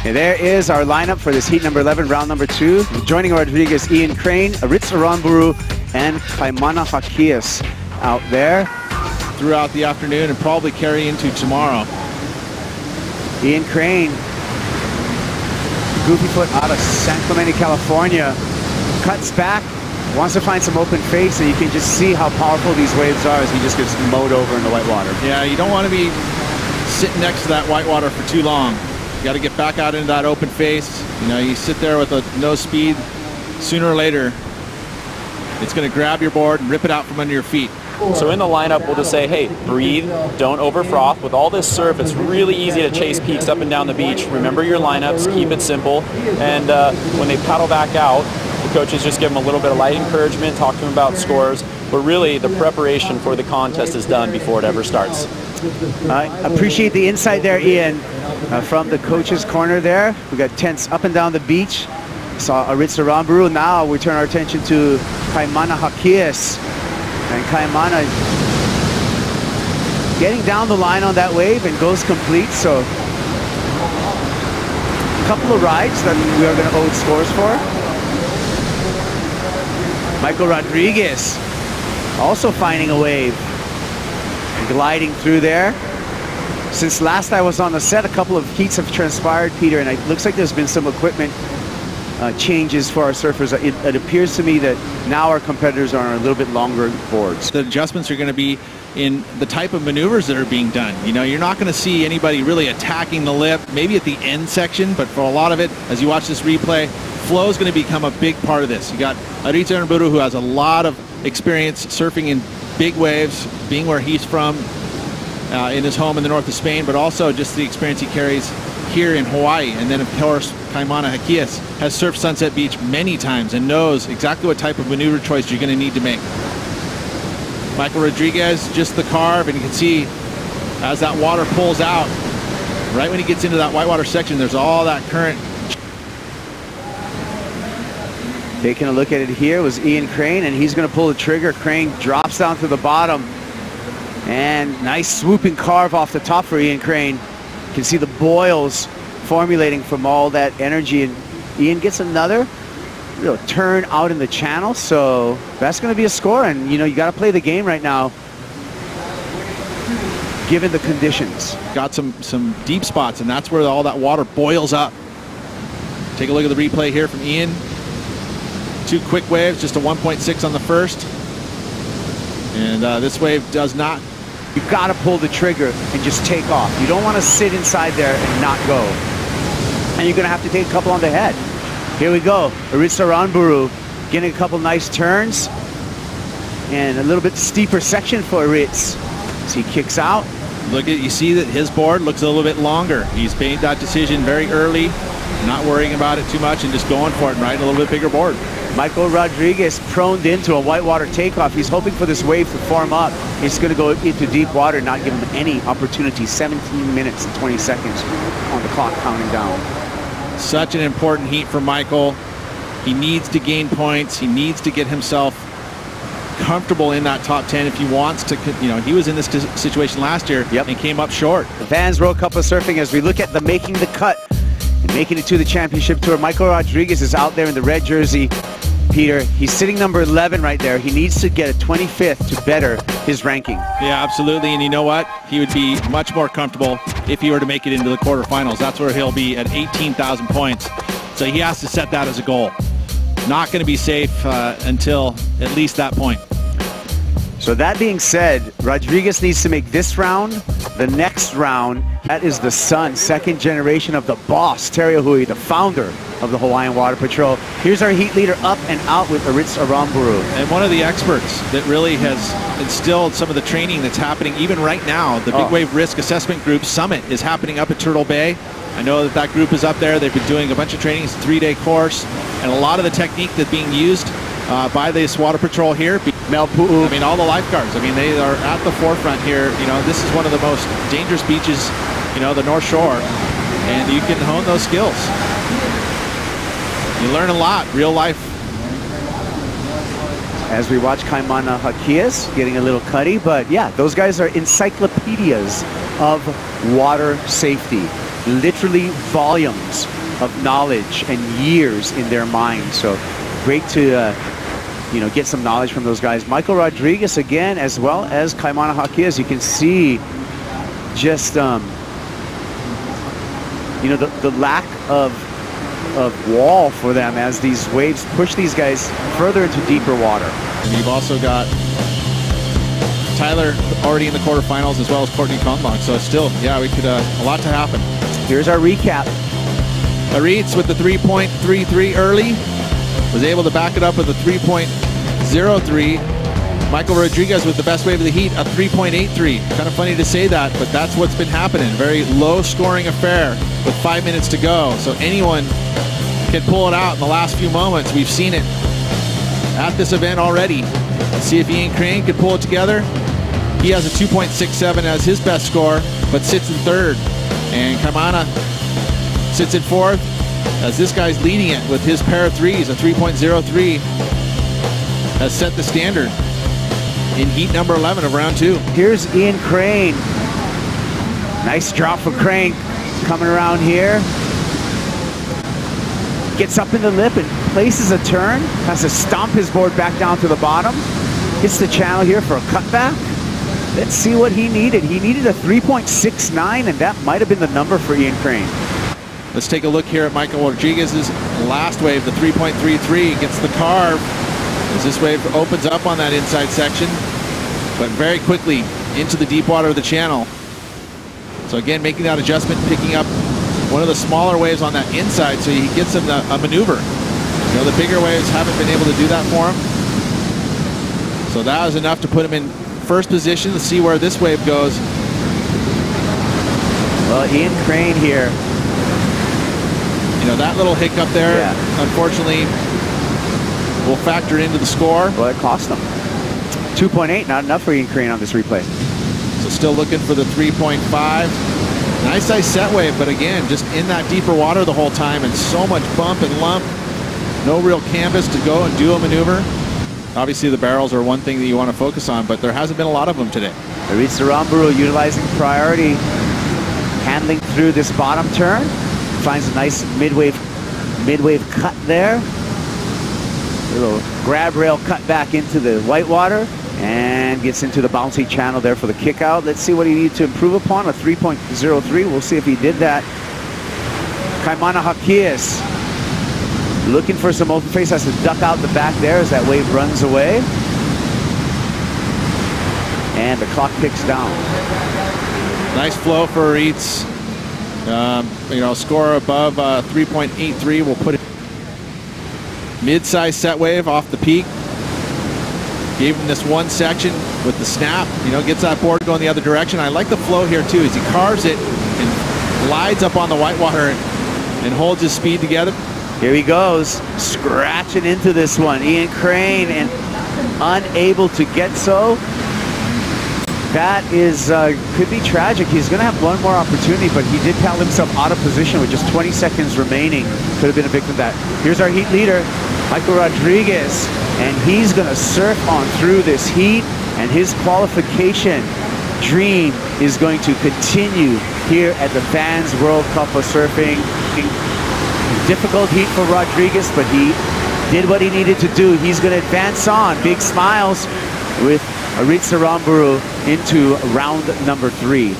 And there is our lineup for this heat number 11, round number 2. Joining Rodrigues, Ian Crane, Aritz Aranburu, and Kaimana Jaquias out there. Throughout the afternoon and probably carry into tomorrow. Ian Crane, goofy foot out of San Clemente, California, cuts back, wants to find some open face, and you can just see how powerful these waves are as he just gets mowed over in the whitewater. Yeah, you don't want to be sitting next to that whitewater for too long. You got to get back out into that open face. You know, you sit there with a no speed, sooner or later, it's going to grab your board and rip it out from under your feet. So in the lineup, we'll just say, hey, breathe, don't over froth. With all this surf, it's really easy to chase peaks up and down the beach. Remember your lineups, keep it simple. And when they paddle back out, the coaches just give them a little bit of light encouragement, talk to them about scores. But really, the preparation for the contest is done before it ever starts. I appreciate the insight there, Ian, from the coach's corner there. We got tents up and down the beach. Saw Aritz Aranburu. Now we turn our attention to Kaimana Jaquias. And Kaimana getting down the line on that wave and goes complete. So a couple of rides that we are going to owe scores for. Michael Rodrigues also finding a wave and gliding through there. Since last I was on the set, a couple of heats have transpired, Peter, and it looks like there's been some equipment changes for our surfers. It appears to me that now our competitors are on a little bit longer boards. The adjustments are going to be in the type of maneuvers that are being done. You know, you're not going to see anybody really attacking the lip, maybe at the end section, but for a lot of it, as you watch this replay, flow is going to become a big part of this. You got Aritz Aranburu, who has a lot of experience surfing in big waves, being where he's from in his home in the north of Spain, but also just the experience he carries here in Hawaii. And then, of course, Kaimana Jaquias has surfed Sunset Beach many times and knows exactly what type of maneuver choice you're going to need to make. Michael Rodrigues, just the carve, and you can see as that water pulls out, right when he gets into that whitewater section, there's all that current. Taking a look at it here was Ian Crane, and he's going to pull the trigger. Crane drops down to the bottom, and nice swooping carve off the top for Ian Crane. You can see the boils formulating from all that energy, and Ian gets another turn out in the channel, so that's going to be a score. And you know, you got to play the game right now given the conditions. Got some deep spots, and that's where all that water boils up. Take a look at the replay here from Ian. 2 quick waves, just a 1.6 on the first, and this wave does not. You've got to pull the trigger and just take off. You don't want to sit inside there and not go. And you're going to have to take a couple on the head. Here we go. Aritz Aranburu getting a couple nice turns. And a little bit steeper section for Aritz. So he kicks out. Look at, you see that his board looks a little bit longer. He's made that decision very early, not worrying about it too much and just going for it and riding a little bit bigger board. Michael Rodrigues proned into a whitewater takeoff. He's hoping for this wave to form up. He's going to go into deep water, not give him any opportunity. 17 minutes and 20 seconds on the clock counting down. Such an important heat for Michael. He needs to gain points. He needs to get himself comfortable in that top 10 if he wants to. You know, he was in this situation last year and came up short. The Vans World Cup of Surfing, as we look at the making the cut and making it to the championship tour. Michael Rodrigues is out there in the red jersey. Peter, he's sitting number 11 right there. He needs to get a 25th to better his ranking. Yeah, absolutely. And you know what? He would be much more comfortable if he were to make it into the quarterfinals. That's where he'll be at 18,000 points. So he has to set that as a goal. Not going to be safe until at least that point. So that being said, Rodrigues needs to make this round, the next round. That is the son, second generation of the boss, Terry Hui, the founder of the Hawaiian Water Patrol. Here's our heat leader up and out with Aritz Aranburu. And one of the experts that really has instilled some of the training that's happening even right now. The Big Wave Risk Assessment Group Summit is happening up at Turtle Bay. I know that group is up there. They've been doing a bunch of training. It's a 3-day course. And a lot of the technique that's being used by this water patrol here. Melpu'u. I mean, all the lifeguards. I mean, they are at the forefront here. You know, this is one of the most dangerous beaches, you know, the North Shore. And you can hone those skills. You learn a lot, real life. As we watch Kaimana Jaquias getting a little cutty, but yeah, those guys are encyclopedias of water safety. Literally volumes of knowledge and years in their minds. So great to get some knowledge from those guys. Michael Rodrigues again, as well as Kaimana Jaquias. You can see just the lack of wall for them as these waves push these guys further into deeper water. And you've also got Tyler already in the quarterfinals, as well as Courtney Conlon. So still, yeah, we could a lot to happen. Here's our recap. Aritz with the 3.33 early, was able to back it up with a 3.03. Michael Rodrigues with the best wave of the heat, a 3.83. Kind of funny to say that, but that's what's been happening. Very low scoring affair with 5 minutes to go. So anyone can pull it out in the last few moments. We've seen it at this event already. Let's see if Ian Crane could pull it together. He has a 2.67 as his best score, but sits in third. And Kaimana sits in fourth, as this guy's leading it with his pair of threes. A 3.03 has set the standard in heat number 11 of round 2. Here's Ian Crane. Nice drop for Crane coming around here. Gets up in the lip and places a turn. Has to stomp his board back down to the bottom. Hits the channel here for a cutback. Let's see what he needed. He needed a 3.69, and that might have been the number for Ian Crane. Let's take a look here at Michael Rodrigues' last wave, the 3.33. Gets the carve as this wave opens up on that inside section, but very quickly into the deep water of the channel. So again, making that adjustment, picking up one of the smaller waves on that inside, so he gets him a maneuver. The bigger waves haven't been able to do that for him. So that was enough to put him in first position. Let's see where this wave goes. Well, Ian Crane here. That little hiccup there, yeah, unfortunately, will factor into the score. Well, it cost him. 2.8, not enough for Ian Crane on this replay. So still looking for the 3.5. Nice size set wave, but again, just in that deeper water the whole time, and so much bump and lump. No real canvas to go and do a maneuver. Obviously, the barrels are one thing that you want to focus on, but there hasn't been a lot of them today. Aritz Aranburu utilizing priority, handling through this bottom turn. Finds a nice mid-wave cut there. A little grab rail cut back into the whitewater and gets into the bouncy channel there for the kick out. Let's see what he needs to improve upon. A 3.03. We'll see if he did that. Kaimana Jaquias looking for some open face. Has to duck out the back there as that wave runs away. And the clock ticks down. Nice flow for Aritz. Score above 3.83 will put it mid-size set wave off the peak. Gave him this one section with the snap, gets that board going the other direction. I like the flow here too, as he carves it and glides up on the whitewater and holds his speed together. Here he goes, scratching into this one. Ian Crane, and unable to get so. That is could be tragic. He's going to have one more opportunity, but he did paddle himself out of position with just 20 seconds remaining. Could have been a victim of that. Here's our heat leader, Michael Rodrigues, and he's going to surf on through this heat, and his qualification dream is going to continue here at the Vans World Cup of Surfing. Difficult heat for Rodrigues, but he did what he needed to do. He's going to advance on. Big smiles with Aritz Aranburu into round number 3.